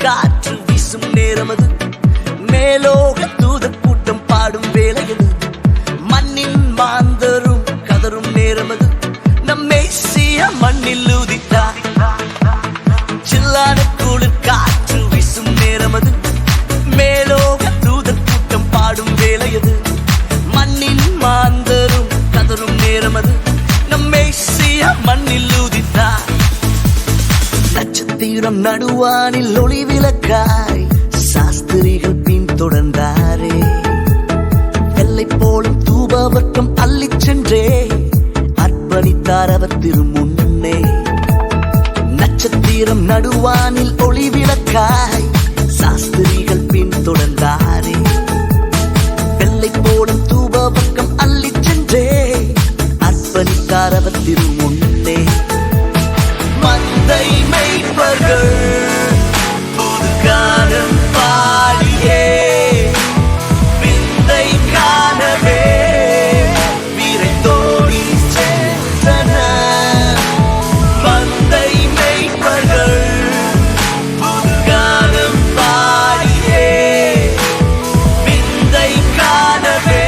காற்று வீசும் நேரமது, மேலோக தூதர் கூட்டம் பாடும் வேளையது, மண்ணின் மாந்தரும் கதரும் நேரமது, நம் மேசியா மண்ணில் உதித்தார். சில்லான குளிர் காற்று வீசும் நேரமது, மேலோக தூதர் கூட்டம் பாடும் வேளையது, மண்ணின் மாந்தரும் கதரும் நேரமது, நம் மேசியா மண்ணில் உதித்தார். நட்சத்திரம் நடுவானில் ஒளி விளக்காய் சாஸ்திரிகள் பின் தொடர்ந்தாரே, வெள்ளை போலும் தூபவர்க்கம் அள்ளிச் சென்றே அர்ப்பணித்தார் அவர் திருமுன்னே. நட்சத்திரம் நடுவானில் ஒளி விளக்காய் சாஸ்திரிகள் பின் தொடர்ந்தாரே, வெள்ளை போலும் தூபவர்க்கம் அள்ளிச் சென்றே அர்ப்பணித்தார் அவர் திருமுன்னே. மந்தை மேய்ப்பர்கள் புது கானம் பாடியே விந்தை காணவே விரைந்தோடி சென்றனர். மந்தை மேய்ப்பர்கள் புது கானம் பாடியே விந்தை காணவே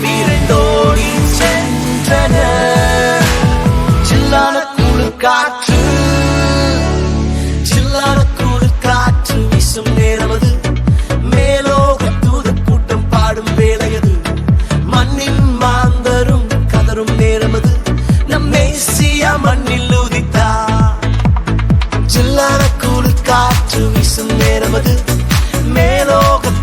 விரைந்தோடி சென்றனர். சில்லான காற்று சில்லான குளிர் காற்று வீசும் நேரமது, மேலோக தூதர் கூட்டம் பாடும் வேளையது, மண்ணின் மாந்தரும் கதரும் நேரமது, நம் மேசியா மண்ணில் உதித்தார். சில்லான குளிர் காற்று வீசும் நேரமது, மேலோக